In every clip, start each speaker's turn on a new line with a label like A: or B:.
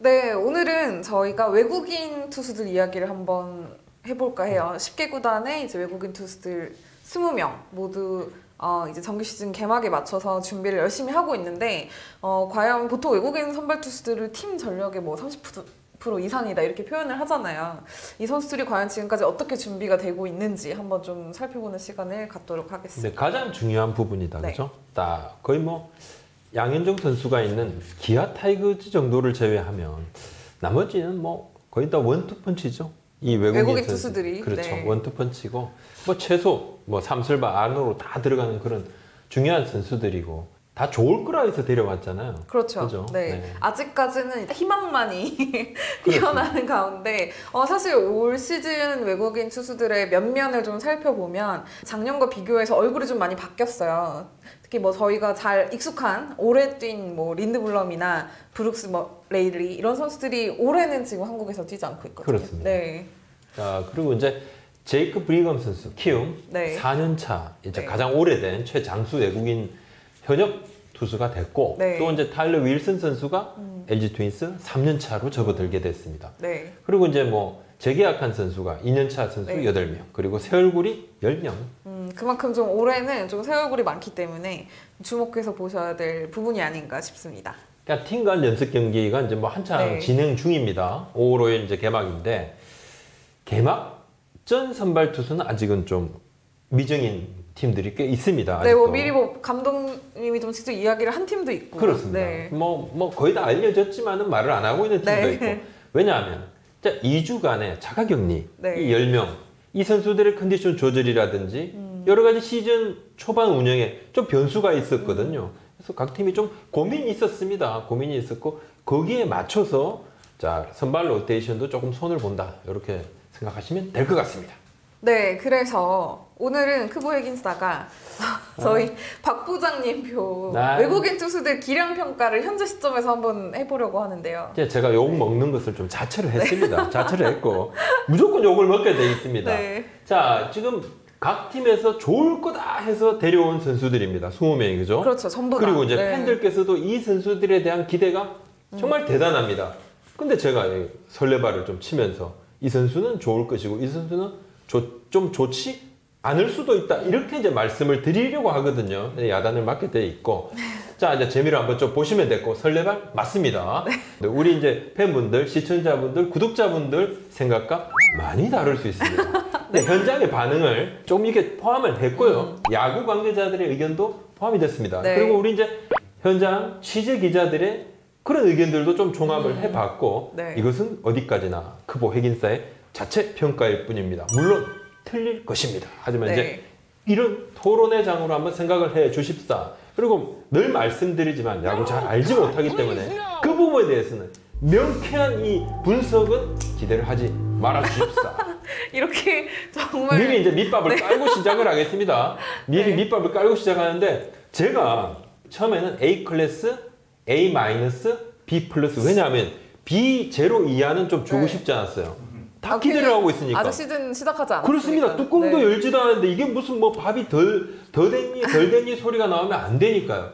A: 네, 오늘은 저희가 외국인 투수들 이야기를 한번 해볼까 해요. 10개 구단의 이제 외국인 투수들 20명 모두 이제 정규 시즌 개막에 맞춰서 준비를 열심히 하고 있는데 과연 보통 외국인 선발 투수들을 팀 전력의 뭐 30% 이상이다 이렇게 표현을 하잖아요. 이 선수들이 과연 지금까지 어떻게 준비가 되고 있는지 한번 좀 살펴보는 시간을 갖도록 하겠습니다.
B: 네, 가장 중요한 부분이다,
A: 네.
B: 그렇죠? 딱 거의 뭐 양현종 선수가 있는 기아 타이거즈 정도를 제외하면 나머지는 뭐 거의 다 원투펀치죠. 이
A: 외국인 투수들이
B: 그렇죠.
A: 네.
B: 원투펀치고 뭐 최소 뭐 삼슬바 안으로 다 들어가는 그런 중요한 선수들이고 다 좋을 거라 해서 데려왔잖아요.
A: 그렇죠.
B: 그죠?
A: 네.
B: 네.
A: 아직까지는 희망만이 피어나는 가운데 사실 올 시즌 외국인 투수들의 면면을 좀 살펴보면 작년과 비교해서 얼굴이 좀 많이 바뀌었어요. 특히 뭐 저희가 잘 익숙한 오래 뛴 뭐 린드블럼이나 브룩스 뭐 레이리 이런 선수들이 올해는 지금 한국에서 뛰지 않고 있거든요.
B: 그렇습니다.
A: 네.
B: 자, 그리고 이제 제이크 브리검 선수 키움
A: 네.
B: 4년 차 이제
A: 네.
B: 가장 오래된 최장수 외국인 현역 투수가 됐고
A: 네.
B: 또 이제 타일러 윌슨 선수가 LG 트윈스 3년 차로 접어들게 됐습니다.
A: 네.
B: 그리고 이제 뭐 재계약한 선수가 2년 차 선수
A: 네.
B: 8명, 그리고 새 얼굴이 10명.
A: 그만큼 좀 올해는 좀 새 얼굴이 많기 때문에 주목해서 보셔야 될 부분이 아닌가 싶습니다.
B: 그러니까 팀 간 연습 경기가 이제 뭐 한창
A: 네.
B: 진행 중입니다. 5월 5일 이제 개막인데 개막전 선발 투수는 아직은 좀 미정인 팀들이 꽤 있습니다.
A: 네, 뭐
B: 아직도.
A: 미리 뭐 감독님이 좀 직접 이야기를 한 팀도 있고.
B: 그렇습니다.
A: 네.
B: 뭐 거의 다 알려졌지만은 말을 안 하고 있는 팀도
A: 네.
B: 있고. 왜냐하면 2주간의 자가격리
A: 네.
B: 이 10명 이 선수들의 컨디션 조절이라든지 여러 가지 시즌 초반 운영에 좀 변수가 있었거든요. 그래서 각 팀이 좀 고민이 있었습니다. 고민이 있었고 거기에 맞춰서 자 선발 로테이션도 조금 손을 본다 이렇게 생각하시면 될 것 같습니다.
A: 네, 그래서 오늘은 크보 핵인싸가 저희 박 부장님 표 외국인 투수들 기량 평가를 현재 시점에서 한번 해보려고 하는데요.
B: 이제 제가 욕 먹는 것을 좀 자처를 했습니다. 자처를 했고 무조건 욕을 먹게 돼 있습니다.
A: 네.
B: 자, 지금 각 팀에서 좋을 거다 해서 데려온 선수들입니다. 20명이 그죠?
A: 그렇죠, 전부 다.
B: 그리고 이제
A: 네.
B: 팬들께서도 이 선수들에 대한 기대가 정말 대단합니다. 근데 제가 설레발을 좀 치면서 이 선수는 좋을 것이고 이 선수는 좀 좋지 않을 수도 있다. 이렇게 이제 말씀을 드리려고 하거든요. 야단을 맞게 돼 있고. 자, 이제 재미를 한번 좀 보시면 됐고, 설레발 맞습니다. 네. 우리 이제 팬분들, 시청자분들, 구독자분들 생각과 많이 다를 수 있습니다. 근데 현장의 반응을 좀 이렇게 포함을 했고요. 야구 관계자들의 의견도 포함이 됐습니다.
A: 네.
B: 그리고 우리 이제 현장 취재 기자들의 그런 의견들도 좀 종합을 해봤고,
A: 네.
B: 이것은 어디까지나 크보 핵인싸의 자체 평가일 뿐입니다. 물론 틀릴 것입니다. 하지만
A: 네.
B: 이제 이런 토론의 장으로 한번 생각을 해 주십사. 그리고 늘 말씀드리지만 야구 잘 알지 못하기 때문에 그 부분에 대해서는 명쾌한 이 분석은 기대를 하지 말아 주십사.
A: 이렇게 정말
B: 미리 이제 밑밥을 깔고 시작을 하겠습니다. 미리
A: 네.
B: 밑밥을 깔고 시작하는데 제가 처음에는 A 클래스, A 마이너스, B 플러스. 왜냐하면 B 제로 이하는 좀 주고
A: 네.
B: 싶지 않았어요. 다 기대를 하고 있으니까.
A: 아직 시즌 시작하지 않았으니까.
B: 그렇습니다. 뚜껑도
A: 네.
B: 열지도 않았는데 이게 무슨 뭐 밥이 덜 됐니 소리가 나오면 안 되니까요.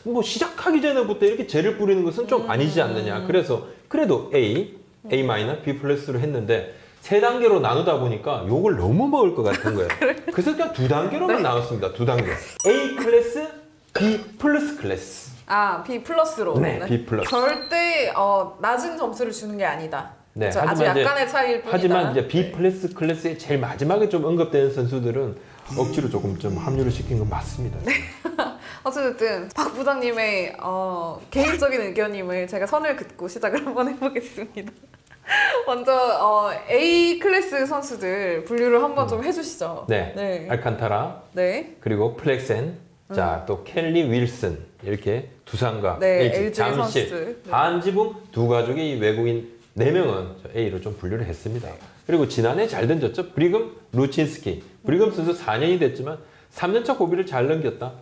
B: 뭐 시작하기 전에부터 이렇게 재를 뿌리는 것은 좀 아니지 않느냐. 그래서 그래도 A 마이너, B 플러스로 했는데 세 단계로 나누다 보니까 욕을 너무 먹을 것 같은 거예요. 그래서 그냥 두 단계로만
A: 네.
B: 나눴습니다. 두 단계. A 클래스, B 플러스 클래스.
A: 아, B 플러스로.
B: 네, B 플러스.
A: 절대 낮은 점수를 주는 게 아니다.
B: 네,
A: 그렇죠? 아주 약간의 차이일 뿐이다.
B: 하지만 이제 B
A: 네.
B: 플러스 클래스의 제일 마지막에 좀 언급되는 선수들은 억지로 조금 좀 합류를 시킨 건 맞습니다.
A: 어쨌든 박 부장님의 개인적인 의견임을 제가 선을 긋고 시작을 한번 해보겠습니다. 먼저 A 클래스 선수들 분류를 한번 좀 해주시죠.
B: 네.
A: 네.
B: 알칸타라,
A: 네.
B: 그리고 플렉센, 자, 또 켈리 윌슨 이렇게 두산과
A: 네,
B: LG,
A: LG
B: 잠실,
A: 선수. 네.
B: 한지붕 두 가족의 이 외국인 4명은 A로 좀 분류를 했습니다. 그리고 지난해 잘 던졌죠. 브리금 루친스키. 브리금 선수 4년이 됐지만 3년차 고비를 잘 넘겼다.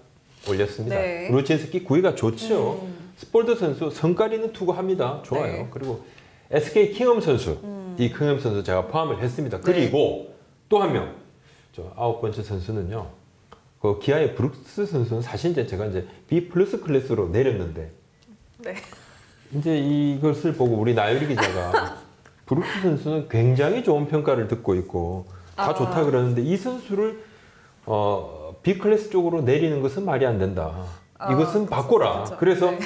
B: 올렸습니다.
A: 네.
B: 루친스키 구위가 좋죠. 스폴드 선수 성깔 있는 투구합니다. 좋아요.
A: 네.
B: 그리고 SK 킹엄 선수. 이 킹엄 선수 제가 포함을 했습니다. 그리고 또 한 명. 저 9번째 선수는요. 그 기아의 브룩스 선수는 사실 이제 제가 이제 B 플러스 클래스로 내렸는데
A: 네.
B: 이제 이것을 보고 우리 나유리 기자가 브루크 선수는 굉장히 좋은 평가를 듣고 있고 다 좋다 그러는데 이 선수를 B클래스 쪽으로 내리는 것은 말이 안 된다. 이것은 바꿔라.
A: 그쵸.
B: 그래서
A: 네.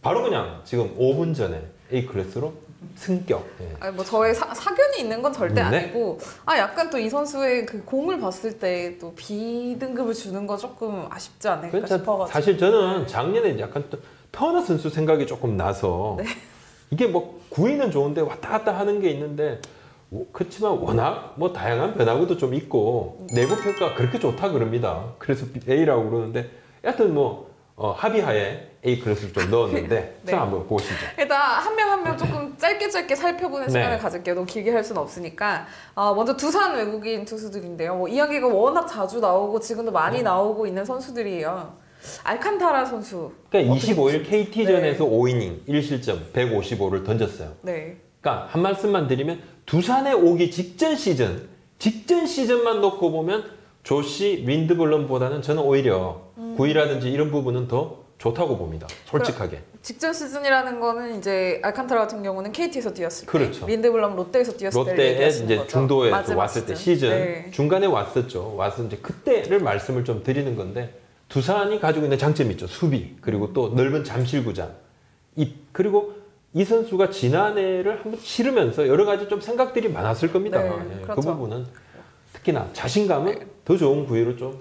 B: 바로 그냥 지금 5분 전에 A클래스로 승격. 예.
A: 아니, 뭐 저의 사견이 있는 건 절대
B: 네.
A: 아니고 약간 또 이 선수의 그 공을 봤을 때 또 B등급을 주는 거 조금 아쉽지 않을까
B: 그러니까
A: 싶어가지고
B: 사실 저는 작년에 약간 또 터너 선수 생각이 조금 나서
A: 네.
B: 이게 뭐 구위는 좋은데 왔다 갔다 하는 게 있는데 그렇지만 워낙 뭐 다양한 변화구도 좀 있고 내부 평가 그렇게 좋다 그럽니다. 그래서 A라고 그러는데 여하튼 뭐 합의하에 A 클래스를 좀 넣었는데
A: 네.
B: 자 한번 보시죠.
A: 일단 한 명 한 명 조금 짧게 살펴보는
B: 네.
A: 시간을 가질게요. 너무 길게 할 수는 없으니까. 먼저 두산 외국인 투수들인데요. 뭐 이야기가 워낙 자주 나오고 지금도 많이 나오고 있는 선수들이에요. 알칸타라 선수.
B: 그러니까
A: 어떻게
B: 25일 KT전에서
A: 네.
B: 5이닝 1실점 155를 던졌어요.
A: 네.
B: 그러니까 한 말씀만 드리면 두산에 오기 직전 시즌만 놓고 보면 조시 린드블럼보다는 저는 오히려 구위라든지 이런 부분은 더 좋다고 봅니다. 솔직하게.
A: 직전 시즌이라는 거는 이제 알칸타라 같은 경우는 KT에서 뛰었을 때,
B: 그렇죠.
A: 린드블럼 롯데에서 뛰었을 때
B: 롯데에
A: 얘기하시는
B: 이제
A: 거죠.
B: 중도에
A: 마지막
B: 왔을 때 시즌
A: 네.
B: 중간에 왔었죠. 와서 이제 그때를 말씀을 좀 드리는 건데 두산이 가지고 있는 장점이 있죠. 수비 그리고 또 넓은 잠실구장. 그리고 이 선수가 지난해를 한번 치르면서 여러 가지 좀 생각들이 많았을 겁니다.
A: 네,
B: 예,
A: 그렇죠.
B: 그 부분은 특히나 자신감은 더 좋은 구위로 좀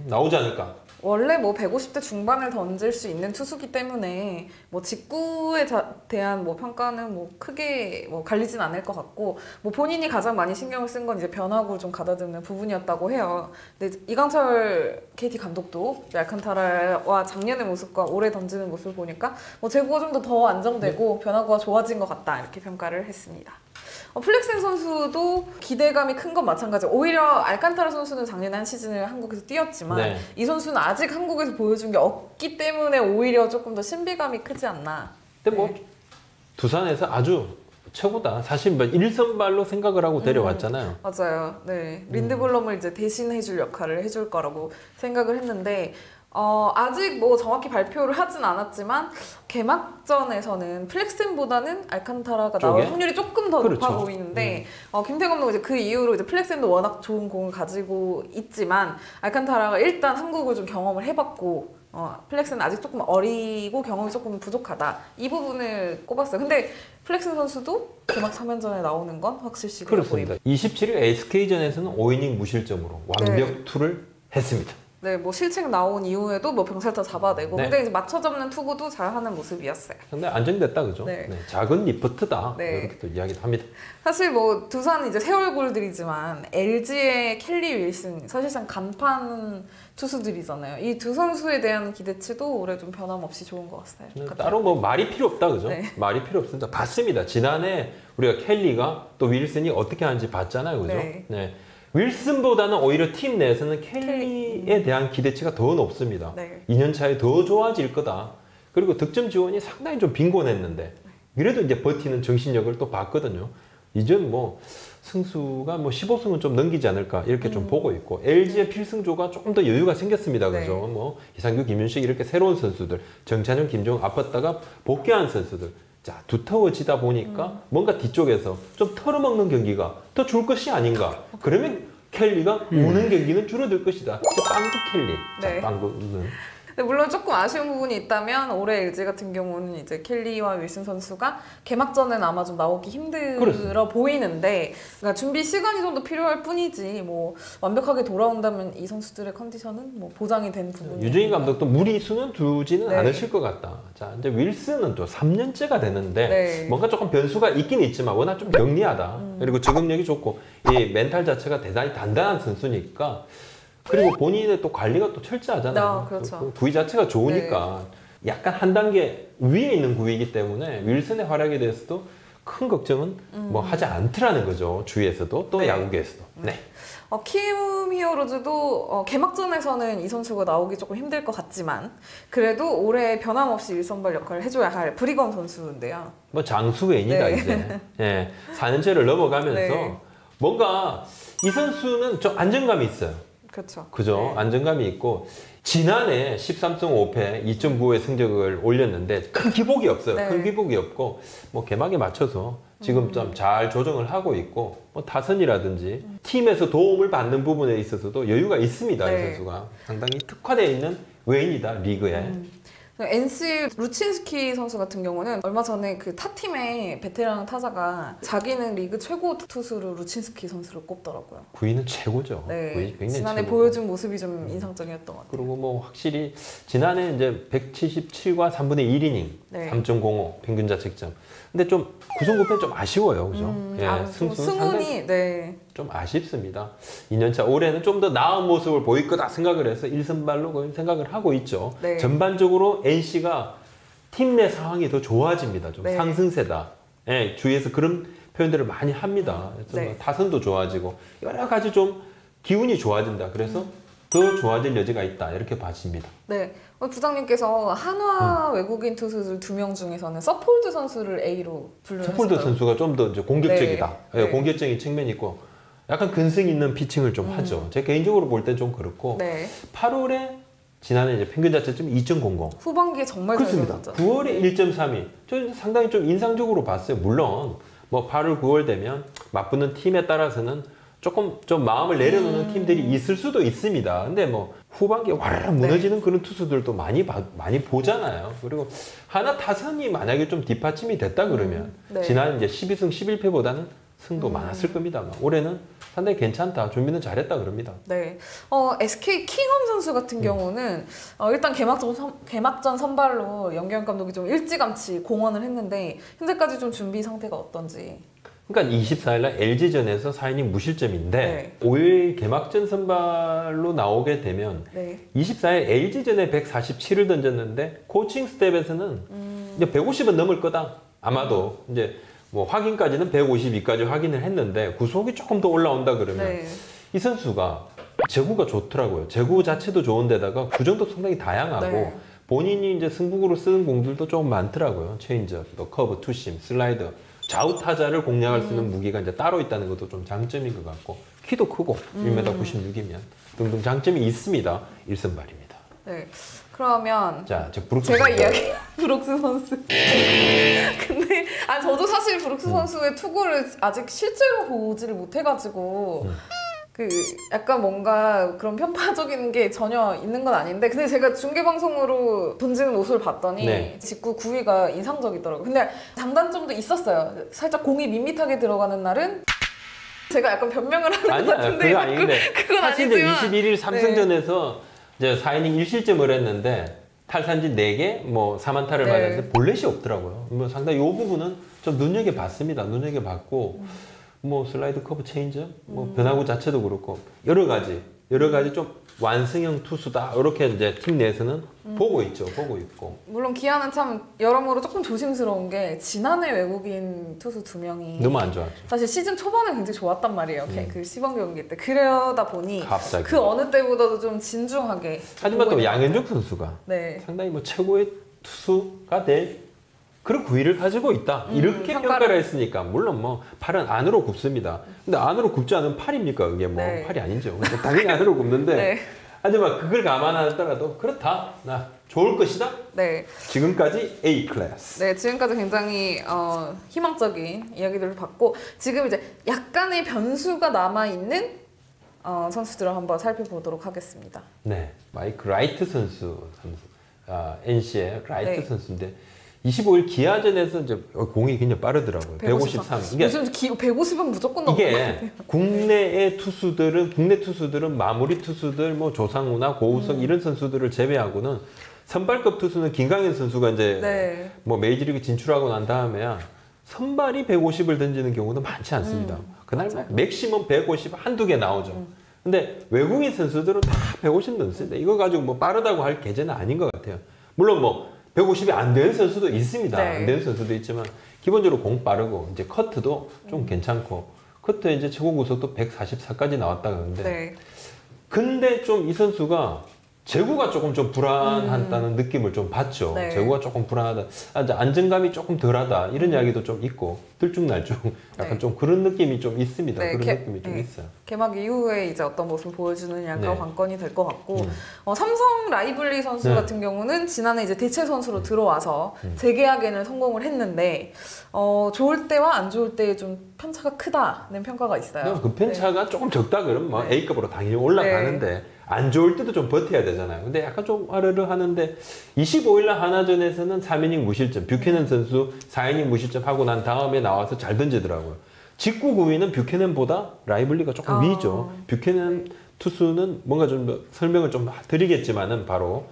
B: 나오지 않을까.
A: 원래 뭐 150대 중반을 던질 수 있는 투수기 때문에 뭐 직구에 대한 뭐 평가는 뭐 크게 뭐 갈리진 않을 것 같고 뭐 본인이 가장 많이 신경을 쓴 건 이제 변화구를 좀 가다듬는 부분이었다고 해요. 근데 이강철 KT 감독도 알칸타라와 작년의 모습과 올해 던지는 모습을 보니까 뭐 제구가 좀 더 안정되고 변화구가 좋아진 것 같다 이렇게 평가를 했습니다. 플렉센 선수도 기대감이 큰 건 마찬가지고 오히려 알칸타라 선수는 작년에 한 시즌을 한국에서 뛰었지만
B: 네.
A: 이 선수는 아직 한국에서 보여준 게 없기 때문에 오히려 조금 더 신비감이 크지 않나.
B: 근데 뭐 두산에서 아주 최고다. 사실 뭐 1선발로 생각을 하고 데려왔잖아요.
A: 맞아요. 네. 린드블럼을 이제 대신해줄 역할을 해줄 거라고 생각을 했는데 아직 뭐 정확히 발표를 하진 않았지만 개막전에서는 플렉센보다는 알칸타라가 나올
B: 쪽에?
A: 확률이 조금 더
B: 그렇죠.
A: 높아 보이는데 김태형 감독은 이제 그 이후로 이제 플렉센도 워낙 좋은 공을 가지고 있지만 알칸타라가 일단 한국을 좀 경험을 해봤고 플렉스는 아직 조금 어리고 경험이 조금 부족하다. 이 부분을 꼽았어요. 근데 플렉스 선수도 개막 3연전에 나오는 건 확실시
B: 그렇습니다. 27일 SK전에서는 5이닝 무실점으로 완벽투를 했습니다.
A: 네, 뭐 실책 나온 이후에도 뭐 병살타 잡아내고
B: 네.
A: 근데 이제 맞춰 잡는 투구도 잘하는 모습이었어요.
B: 상당히 안정됐다 그죠?
A: 네.
B: 네, 작은 리프트다
A: 네.
B: 이렇게 또 이야기도 합니다.
A: 사실 뭐 두산은 이제 새 얼굴들이지만 LG의 켈리 윌슨 사실상 간판 투수들이잖아요. 이 두 선수에 대한 기대치도 올해 좀 변함없이 좋은 것 같아요.
B: 따로 뭐 말이 필요 없다 그죠?
A: 네.
B: 말이 필요 없습니다. 봤습니다. 지난해 우리가 켈리가 또 윌슨이 어떻게 하는지 봤잖아요 그죠?
A: 네.
B: 윌슨보다는 오히려 팀 내에서는 켈리에 대한 기대치가 더 높습니다.
A: 네.
B: 2년 차에 더 좋아질 거다. 그리고 득점 지원이 상당히 좀 빈곤했는데 그래도 이제 버티는 정신력을 또 봤거든요. 이제 뭐 승수가 뭐 15승은 좀 넘기지 않을까 이렇게 좀 보고 있고 LG의 필승조가 조금 더 여유가 생겼습니다. 그죠?
A: 네.
B: 뭐 이상규, 김윤식 이렇게 새로운 선수들, 정찬용, 김종욱 아팠다가 복귀한 선수들. 자, 두터워지다 보니까 뭔가 뒤쪽에서 좀 털어먹는 경기가 더 줄 것이 아닌가. 그러면 켈리가 오는 경기는 줄어들 것이다. 빵구 켈리.
A: 네.
B: 자, 빵구는.
A: 근데 물론 조금 아쉬운 부분이 있다면 올해 LG 같은 경우는 이제 켈리와 윌슨 선수가 개막전에는 아마 좀 나오기 힘들어
B: 그렇습니다.
A: 보이는데 그러니까 준비 시간이 좀 더 필요할 뿐이지 뭐 완벽하게 돌아온다면 이 선수들의 컨디션은 뭐 보장이 된 부분이
B: 유정희 감독도 무리수는 두지는
A: 네.
B: 않으실 것 같다. 자, 이제 윌슨은 또 3년째가 되는데
A: 네.
B: 뭔가 조금 변수가 있긴 있지만 워낙 좀 영리하다. 그리고 적응력이 좋고 이 멘탈 자체가 대단히 단단한 선수니까 그리고 본인의 또 관리가 또 철저하잖아요.
A: 그렇죠.
B: 구위 자체가 좋으니까 약간 한 단계 위에 있는 구위이기 때문에 윌슨의 활약에 대해서도 큰 걱정은 뭐 하지 않더라는 거죠. 주위에서도 또
A: 네.
B: 야구계에서도. 네.
A: 키움 히어로즈도 개막전에서는 이 선수가 나오기 조금 힘들 것 같지만 그래도 올해 변함없이 1선발 역할을 해줘야 할 브리검 선수인데요.
B: 뭐 장수웨인이다
A: 네.
B: 이제. 예, 4년째를 넘어가면서
A: 네.
B: 뭔가 이 선수는 좀 안정감이 있어요.
A: 그렇죠.
B: 그죠?
A: 네.
B: 안정감이 있고 지난해 13승 5패 2.95의 성적을 올렸는데 큰 기복이 없어요.
A: 네.
B: 큰 기복이 없고 뭐 개막에 맞춰서 지금 좀 잘 조정을 하고 있고 뭐 타선이라든지 팀에서 도움을 받는 부분에 있어서도 여유가 있습니다.
A: 네.
B: 이 선수가 상당히 특화되어 있는 외인이다 리그에.
A: NC 루친스키 선수 같은 경우는 얼마 전에 그 타팀의 베테랑 타자가 자기는 리그 최고 투수로 루친스키 선수를 꼽더라고요.
B: 구위는 최고죠.
A: 네,
B: 구위 굉장히
A: 지난해
B: 최고고.
A: 보여준 모습이 좀 인상적이었던 것 같아요.
B: 그리고 뭐 확실히 지난해 이제 177과 3분의 1이닝,
A: 네.
B: 3.05 평균 자책점. 근데 좀 구성 구편 좀 아쉬워요, 그죠?
A: 좀 승훈이 네.
B: 좀 아쉽습니다. 2년차 올해는 좀 더 나은 모습을 보일 거다 생각을 해서 1선발로 거의 생각을 하고 있죠.
A: 네.
B: 전반적으로 NC가 팀 내 상황이 더 좋아집니다. 좀
A: 네.
B: 상승세다. 예, 주위에서 그런 표현들을 많이 합니다. 그래서
A: 네.
B: 뭐 타선도 좋아지고 여러 가지 좀 기운이 좋아진다. 그래서 더 좋아질 여지가 있다. 이렇게 봐집니다.
A: 네. 부장님께서 한화 외국인 투수들 2명 중에서는 서폴드 선수를 A로 분류했어요.
B: 서폴드 선수가 좀 더 이제 공격적이다.
A: 네.
B: 예,
A: 네.
B: 공격적인 측면이 있고 약간 근성 있는 피칭을 좀 하죠. 제 개인적으로 볼 때 좀 그렇고
A: 네.
B: 8월에 지난해 이제 평균 자체점 2.00.
A: 후반기에 정말 잘
B: 그렇습니다.
A: 던졌죠.
B: 9월에 1.32. 저 상당히 좀 인상적으로 봤어요. 물론 뭐 8월, 9월 되면 맞붙는 팀에 따라서는 조금 좀 마음을 내려놓는 팀들이 있을 수도 있습니다. 근데 뭐 후반기에 와르르 무너지는 그런 투수들도 많이 보잖아요. 그리고 하나 타선이 만약에 좀 뒷받침이 됐다 그러면
A: 네.
B: 지난 이제 12승 11패보다는 승도 많았을 겁니다만 올해는 상당히 괜찮다. 준비는 잘했다 그럽니다.
A: 네. SK 킹엄 선수 같은 경우는 일단 개막전 선발로 연경 감독이 좀 일찌감치 공언을 했는데 현재까지 좀 준비 상태가 어떤지.
B: 그러니까 24일날 LG전에서 4이닝 무실점인데
A: 네.
B: 5일 개막전 선발로 나오게 되면
A: 네.
B: 24일 LG전에 147을 던졌는데 코칭 스텝에서는 이제 150은 넘을 거다. 아마도 이제 뭐 확인까지는 152까지 확인을 했는데 구속이 조금 더 올라온다 그러면
A: 네.
B: 이 선수가 제구가 좋더라고요. 제구 자체도 좋은데다가 구정도 상당히 다양하고
A: 네.
B: 본인이 이제 승부구로 쓰는 공들도 조금 많더라고요. 체인지업, 또 커브, 투심, 슬라이더. 좌우 타자를 공략할 수 있는 무기가 이제 따로 있다는 것도 좀 장점인 것 같고 키도 크고 1m 96이면 등등 장점이 있습니다. 1선발입니다.
A: 네. 그러면
B: 자, 브룩스
A: 제가
B: 선수.
A: 이야기 브룩스 선수. 근데 저도 사실 브룩스 선수의 투구를 아직 실제로 보지를 못해가지고 그 약간 뭔가 그런 편파적인 게 전혀 있는 건 아닌데 근데 제가 중계 방송으로 던지는 모습을 봤더니
B: 네.
A: 직구 구위가 인상적이더라고요. 근데 장단점도 있었어요. 살짝 공이 밋밋하게 들어가는 날은 제가 약간 변명을 하는 것
B: 아니야,
A: 같은데
B: 그거 아닌데
A: 그건
B: 사실 이제
A: 아니지만
B: 21일 삼성전에서 이제 4이닝 1실점을 했는데 탈삼진 4개, 뭐 4만타를
A: 네.
B: 맞았는데 볼넷이 없더라고요. 뭐 상당히 이 부분은 좀 눈여겨봤습니다. 눈여겨봤고 뭐 슬라이드 커브 체인지, 뭐 변화구 자체도 그렇고 여러 가지 좀 완승형 투수다 이렇게 이제 팀 내에서는 보고 있죠. 보고 있고.
A: 물론 기아는 참 여러모로 조금 조심스러운 게 지난해 외국인 투수 2명이
B: 너무 안 좋았죠.
A: 사실 시즌 초반에 굉장히 좋았단 말이에요. 그 시범 경기 때. 그러다 보니
B: 갑자기.
A: 그 어느 때보다도 좀 진중하게.
B: 하지만
A: 보고
B: 또
A: 있는
B: 양현종 선수가
A: 네.
B: 상당히 뭐 최고의 투수가 될 그런 구위를 가지고 있다. 이렇게 평가를 했으니까 물론 뭐 팔은 안으로 굽습니다. 근데 안으로 굽지 않으면 팔입니까? 그게 뭐
A: 네.
B: 팔이 아니죠. 그러니까 당연히 안으로 굽는데
A: 네.
B: 하지만 그걸 감안하더라도 그렇다. 나 좋을 것이다.
A: 네.
B: 지금까지 A 클래스.
A: 네, 지금까지 굉장히 희망적인 이야기들을 봤고 지금 이제 약간의 변수가 남아있는 선수들을 한번 살펴보도록 하겠습니다.
B: 네, 마이크 라이트 선수, NC의 라이트
A: 네.
B: 선수인데 25일 기아전에서 이제 공이 굉장히 빠르더라고요. 153. 이게
A: 요즘 150은 무조건 넘는 것 같아요.
B: 이게 국내 투수들은 마무리 투수들 뭐 조상우나 고우석 이런 선수들을 제외하고는 선발급 투수는 김강현 선수가 이제
A: 네.
B: 뭐 메이저리그 진출하고 난 다음에야 선발이 150을 던지는 경우는 많지 않습니다. 그날 뭐 맥시멈 150 한두 개 나오죠. 근데 외국인 선수들은 다 150 넣습니다. 이거 가지고 뭐 빠르다고 할 계제는 아닌 것 같아요. 물론 뭐 150이 안 되는 선수도 있습니다.
A: 네.
B: 안 되는 선수도 있지만 기본적으로 공 빠르고 이제 커트도 좀 괜찮고 커트 이제 최고 구속도 144까지 나왔다 그러는데
A: 네.
B: 근데 좀 이 선수가 제구가 조금 좀 불안하다는 느낌을 좀 받죠.
A: 네.
B: 제구가 조금 불안하다. 이제 안정감이 조금 덜하다. 이런 이야기도 좀 있고 들쭉날쭉 약간
A: 네.
B: 좀 그런 느낌이 좀 있습니다.
A: 네,
B: 그런 느낌이 좀 있어요.
A: 개막 이후에 이제 어떤 모습을 보여주느냐가
B: 네.
A: 관건이 될 것 같고 삼성 라이블리 선수
B: 네.
A: 같은 경우는 지난해 이제 대체 선수로 들어와서 재계약에는 성공을 했는데 좋을 때와 안 좋을 때 좀 편차가 크다는 평가가 있어요.
B: 그냥 그 편차가 조금 적다 그러면 뭐
A: 네.
B: A급으로 당연히 올라가는데 안 좋을 때도 좀 버텨야 되잖아요. 근데 약간 좀 아르르 하는데 25일 날 하나전에서는 3이닝 무실점, 뷰캐넌 선수 4이닝 무실점 하고 난 다음에 나와서 잘 던지더라고요. 직구 구위는 뷰캐넌보다 라이블리가 조금 위죠. 뷰캐넌 투수는 뭔가 좀 설명을 좀 드리겠지만은 바로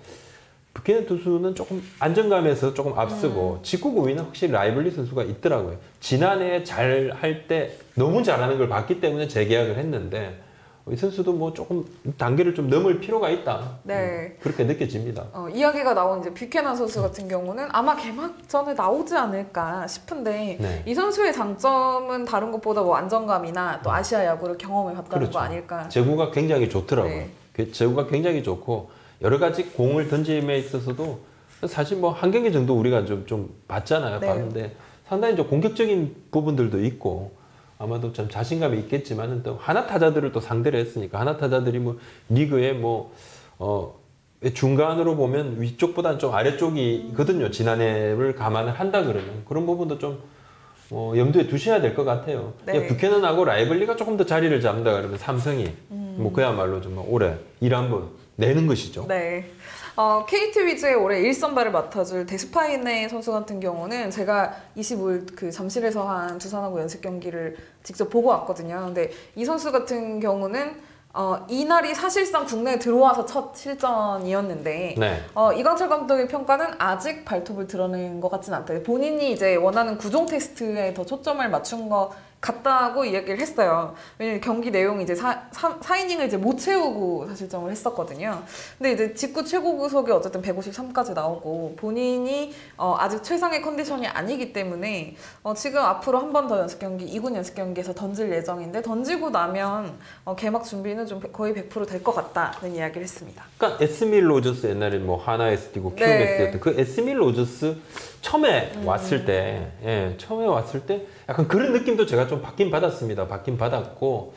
B: 뷰캐넌 투수는 조금 안정감에서 조금 앞서고 직구 구위는 확실히 라이블리 선수가 있더라고요. 지난해 잘 할 때 너무 잘하는 걸 봤기 때문에 재계약을 했는데 이 선수도 뭐 조금 단계를 좀 넘을 필요가 있다.
A: 네.
B: 그렇게 느껴집니다.
A: 이야기가 나온 이제 뷰캐넌 선수 같은 경우는 아마 개막전에 나오지 않을까 싶은데
B: 네.
A: 이 선수의 장점은 다른 것보다 뭐 안정감이나 또 아시아 야구를 경험해 봤다는
B: 그렇죠.
A: 거 아닐까.
B: 제구가 굉장히 좋더라고요.
A: 네.
B: 그 제구가 굉장히 좋고 여러 가지 공을 던짐에 있어서도 사실 뭐 한 경기 정도 우리가 좀 봤잖아요.
A: 네.
B: 봤는데 상당히 좀 공격적인 부분들도 있고 아마도 좀 자신감이 있겠지만은 또 하나 타자들을 또 상대를 했으니까 하나 타자들이 뭐 리그에 중간으로 보면 위쪽보다는 좀 아래쪽이거든요. 지난해를 감안을 한다 그러면 그런 부분도 좀 염두에 두셔야 될 것 같아요.
A: 네.
B: 뷰캐넌하고 라이벌리가 조금 더 자리를 잡는다 그러면 삼성이 뭐 그야말로 좀 올해 일 한번 내는 것이죠.
A: 네. KT 위즈의 올해 1선발을 맡아줄 데스파이네 선수 같은 경우는 제가 25일 그 잠실에서 한 두산하고 연습 경기를 직접 보고 왔거든요. 근데 이 선수 같은 경우는 이날이 사실상 국내에 들어와서 첫 실전이었는데
B: 네.
A: 이광철 감독의 평가는 아직 발톱을 드러낸 것 같진 않다. 본인이 이제 원하는 구종 테스트에 더 초점을 맞춘 것 같다고 이야기를 했어요. 왜냐면 경기 내용이 이제 4이닝을 이제 못 채우고 사실점을 했었거든요. 근데 이제 직구 최고 구속이 어쨌든 153까지 나오고 본인이 아직 최상의 컨디션이 아니기 때문에 지금 앞으로 한 번 더 연습 경기, 2군 연습 경기에서 던질 예정인데 던지고 나면 개막 준비는 좀 거의 100% 될 것 같다는 이야기를 했습니다.
B: 그러니까 에스밀 로저스 옛날에 뭐 하나에서 뛰고
A: 네.
B: 키움에서 뛰었던 그 에스밀 로저스 처음에 왔을 때, 처음에 왔을 때 약간 그런 느낌도 제가 좀 받긴 받았습니다. 받긴 받았고,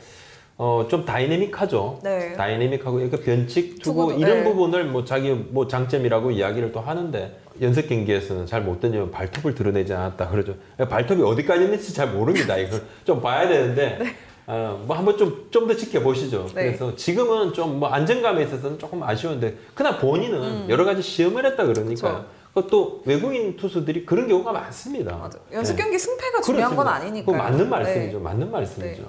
B: 좀 다이내믹하죠.
A: 네.
B: 다이내믹하고 이렇게 변칙 투구
A: 투구도,
B: 이런
A: 네.
B: 부분을 뭐 자기 뭐 장점이라고 이야기를 또 하는데 연습 경기에서는 잘 못 던지면 발톱을 드러내지 않았다 그러죠. 발톱이 어디까지 있는지 잘 모릅니다. 이걸 좀 봐야 되는데. 뭐 한번 좀 더 지켜보시죠.
A: 네.
B: 그래서 지금은 좀 뭐 안정감에 있어서는 조금 아쉬운데, 그러나 본인은 여러 가지 시험을 했다 그러니까요. 그것도 외국인 투수들이 그런 경우가 많습니다.
A: 맞아. 연습
B: 네.
A: 경기 승패가 중요한 건
B: 그렇습니다.
A: 아니니까요.
B: 그거 맞는 말씀이죠.
A: 네.
B: 맞는 말씀이죠.
A: 네.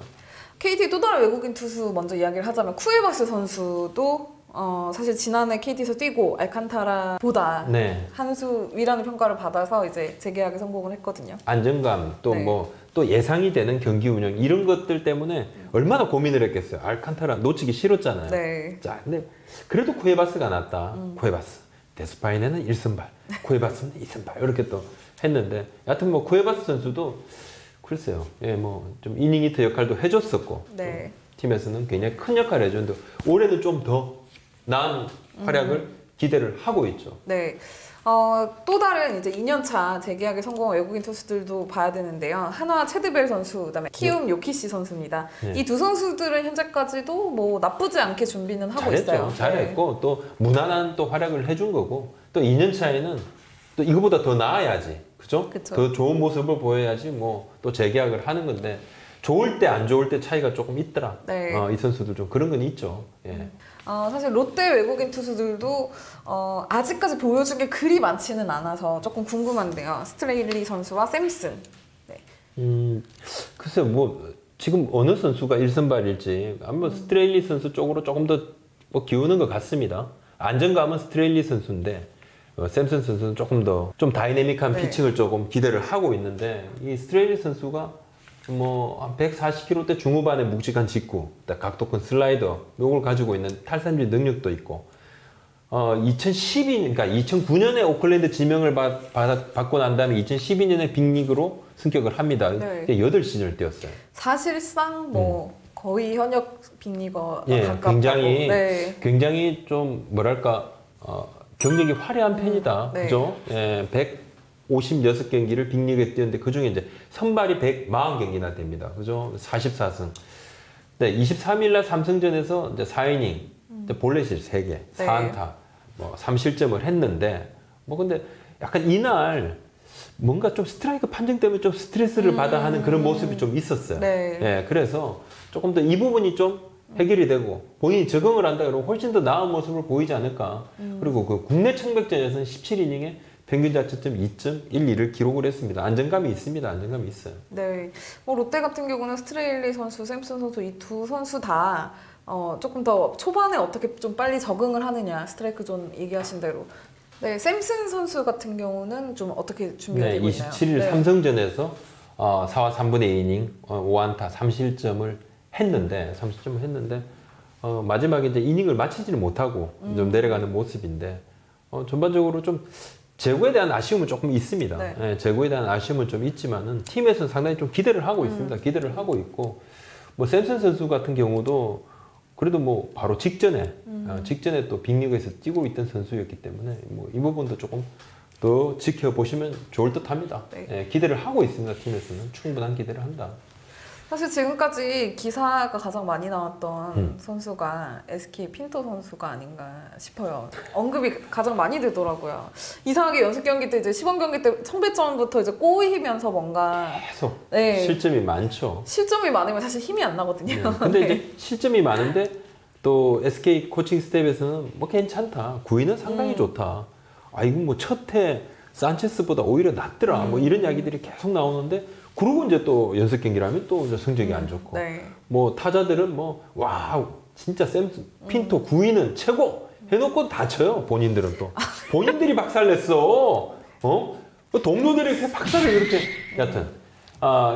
A: KT 또 다른 외국인 투수 먼저 이야기를 하자면 쿠에바스 선수도 사실 지난해 KT에서 뛰고 알칸타라보다
B: 네.
A: 한 수 위라는 평가를 받아서 이제 재계약에 성공을 했거든요.
B: 안정감 또
A: 네.
B: 또 예상이 되는 경기 운영 이런 것들 때문에 얼마나 고민을 했겠어요. 알칸타라 놓치기 싫었잖아요.
A: 네.
B: 자, 근데 그래도 쿠에바스가 낫다. 쿠에바스. 데스파이네는 1선발, 쿠에바스는 2선발 이렇게 또 했는데, 여하튼 뭐 쿠에바스 선수도 글쎄요, 뭐 좀 이닝 히터 역할도 해줬었고,
A: 네.
B: 팀에서는 굉장히 큰 역할을 해줬는데 올해는 좀 더 나은 활약을 기대를 하고 있죠.
A: 네. 또 다른 이제 2년차 재계약에 성공한 외국인 투수들도 봐야 되는데요. 한화 체드벨 선수, 그다음에 키움 요키시 선수입니다.
B: 네.
A: 이 두 선수들은 현재까지도 뭐 나쁘지 않게 준비는 하고
B: 잘했죠.
A: 있어요.
B: 잘했고 또 무난한 또 활약을 해준 거고, 또 2년 차에는 또 이거보다 더 나아야지, 그죠?
A: 그쵸.
B: 더 좋은 모습을 보여야지 뭐 또 재계약을 하는 건데, 좋을 때 안 좋을 때 차이가 조금 있더라.
A: 네.
B: 이 선수들 좀 그런 건 있죠. 예.
A: 사실 롯데 외국인 투수들도 아직까지 보여준 게 그리 많지는 않아서 조금 궁금한데요. 스트레일리 선수와 샘슨. 네.
B: 글쎄요, 뭐 지금 어느 선수가 1선발일지 아마 스트레일리 선수 쪽으로 조금 더 뭐 기우는 것 같습니다. 안정감은 스트레일리 선수인데 샘슨 선수는 조금 더 좀 다이내믹한
A: 네.
B: 피칭을 조금 기대를 하고 있는데, 이 스트레일리 선수가 뭐 한 140km대 중후반에 묵직한 직구, 각도 큰 슬라이더 요걸 가지고 있는 탈삼진 능력도 있고, 2012년, 그러니까 2009년에 오클랜드 지명을 받고 난 다음에 2012년에 빅리그로 승격을 합니다.
A: 네.
B: 8시즌을 뛰었어요.
A: 사실상 뭐 거의 현역 빅리거가
B: 예,
A: 가깝다고.
B: 굉장히 좀 뭐랄까 경력이 화려한 편이다.
A: 네.
B: 그죠? 예, 156경기를 빅리그에 뛰었는데 그 중에 이제 선발이 140경기나 됩니다. 그죠? 44승. 네, 23일 날 삼성전에서 이제 4이닝, 볼넷이 3개, 4안타, 뭐 3실점을 했는데 뭐 근데 약간 이날 뭔가 좀 스트라이크 판정 때문에 좀 스트레스를 받아 하는 그런 모습이 좀 있었어요.
A: 네.
B: 예, 그래서 조금 더 이 부분이 좀 해결이 되고 본인이 적응을 한다 그러면 훨씬 더 나은 모습을 보이지 않을까. 그리고 그 국내 청백전에서는 17이닝에 평균 자책점 2.12를 기록을 했습니다. 안정감이 있습니다. 안정감이 있어요.
A: 네. 뭐 롯데 같은 경우는 스트레일리 선수, 샘슨 선수 이 두 선수 다 조금 더 초반에 어떻게 좀 빨리 적응을 하느냐, 스트라이크 존 얘기하신 대로. 네, 샘슨 선수 같은 경우는 좀 어떻게 준비가 되고 있나요?
B: 27일
A: 네.
B: 삼성전에서 4와 3분의 2이닝 5안타 3실점을 했는데 마지막에 이제 이닝을 마치지는 못하고 좀 내려가는 모습인데 전반적으로 좀 재고에 대한 아쉬움은 조금 있습니다.
A: 네.
B: 예, 재고에 대한 아쉬움은 좀 있지만은 팀에서는 상당히 좀 기대를 하고 있습니다. 기대를 하고 있고 뭐 샘슨 선수 같은 경우도 그래도 뭐 바로 직전에 또 빅리그에서 뛰고 있던 선수였기 때문에 뭐 이 부분도 조금 더 지켜보시면 좋을 듯합니다.
A: 네.
B: 예, 기대를 하고 있습니다. 팀에서는 충분한 기대를 한다.
A: 사실 지금까지 기사가 가장 많이 나왔던 선수가 SK 핀토 선수가 아닌가 싶어요. 언급이 가장 많이 되더라고요. 이상하게 연습 경기 때 이제 시범 경기 때 청배전부터 이제 꼬이면서 뭔가
B: 계속
A: 네.
B: 실점이 많죠.
A: 실점이 많으면 사실 힘이 안 나거든요.
B: 근데
A: 네.
B: 이제 실점이 많은데 또 SK 코칭 스텝에서는 뭐 괜찮다. 구위는 상당히 좋다. 아 이거 뭐 첫해 산체스보다 오히려 낫더라. 뭐 이런 이야기들이 계속 나오는데 그러고 이제 또 연습 경기를 하면 또 이제 성적이 안 좋고
A: 네.
B: 뭐 타자들은 뭐 와우 진짜 핀토 구위는 최고 해놓고 다쳐요. 본인들은 또 본인들이 박살냈어. 동료들이 이렇게 박살을 이렇게 여하튼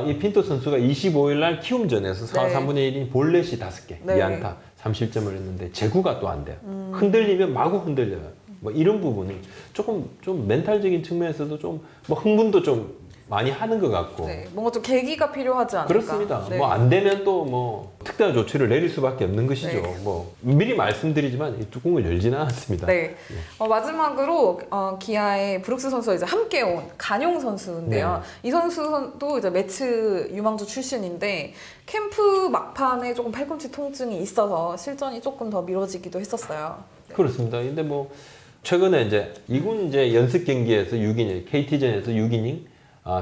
B: 이 핀토 선수가 25일 날 키움전에서 4,
A: 네.
B: 3분의 1인 볼넷이 5개,
A: 네.
B: 2안타, 3실점을 했는데 제구가 또 안 돼요. 흔들리면 마구 흔들려요. 뭐 이런 부분이 조금 좀 멘탈적인 측면에서도 좀 뭐 흥분도 좀 많이 하는 것 같고.
A: 네. 뭔가 좀 계기가 필요하지 않을까.
B: 그렇습니다.
A: 네.
B: 뭐 안 되면 또 뭐 특단의 조치를 내릴 수밖에 없는 것이죠.
A: 네.
B: 뭐 미리 말씀드리지만 이 뚜껑을 열지는 않았습니다.
A: 네. 마지막으로 기아의 브룩스 선수와 이제 함께 온 간용 선수인데요. 이 선수도 이제 매츠 유망주 출신인데 캠프 막판에 조금 팔꿈치 통증이 있어서 실전이 조금 더 미뤄지기도 했었어요. 네.
B: 그렇습니다. 근데 뭐 최근에 이제 이군 이제 연습 경기에서 6이닝, KT전에서 6이닝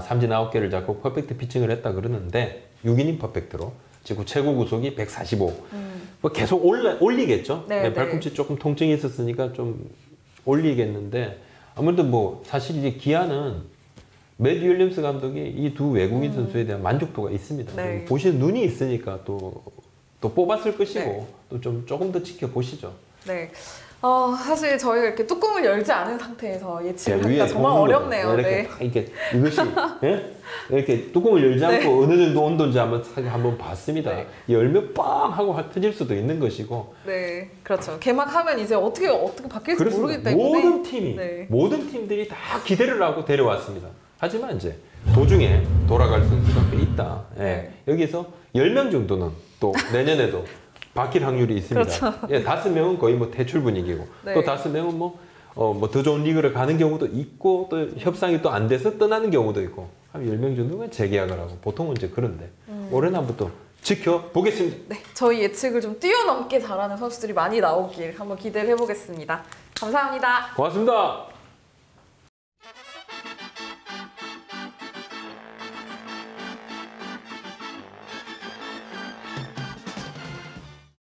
B: 삼진 9개를 잡고 퍼펙트 피칭을 했다 그러는데 6이닝 퍼펙트로 지금 최고 구속이 145. 뭐 계속 올리겠죠.
A: 네,
B: 네, 발꿈치 조금 통증이 있었으니까 좀 올리겠는데 아무래도 뭐 사실 이제 기아는 매드 윌리엄스 감독이 이 두 외국인 선수에 대한 만족도가 있습니다.
A: 네.
B: 보시는 눈이 있으니까 또 뽑았을 것이고
A: 네.
B: 또 좀 조금 더 지켜보시죠.
A: 네. 사실 저희가 이렇게 뚜껑을 열지 않은 상태에서 예측을
B: 자,
A: 하기가
B: 위에
A: 정말
B: 굽는
A: 어렵네요.
B: 거. 이렇게
A: 네.
B: 딱 이렇게 이것이 예? 이렇게 뚜껑을 열지 않고 어느 정도 온도인지 한번 봤습니다.
A: 네.
B: 열면 빵 하고 터질 수도 있는 것이고.
A: 네, 그렇죠. 개막하면 이제 어떻게 바뀔지
B: 그렇습니다.
A: 모르기 때문에
B: 모든 팀이
A: 네.
B: 모든 팀들이 다 기대를 하고 데려왔습니다. 하지만 이제 도중에 돌아갈 선수가 꽤 있다. 예.
A: 네.
B: 여기서 10명 정도는 또 내년에도 바뀔 확률이 있습니다.
A: 그렇죠.
B: 예, 5명은 거의 뭐 퇴출 분위기고
A: 네.
B: 또 5명은 뭐 더 좋은 리그를 가는 경우도 있고 또 협상이 또 안 돼서 떠나는 경우도 있고 한 10명 정도면 재계약을 하고 보통은 이제 그런데 올해는 한번 또 지켜보겠습니다.
A: 네, 저희 예측을 좀 뛰어넘게 잘하는 선수들이 많이 나오길 한번 기대를 해보겠습니다. 감사합니다.
B: 고맙습니다.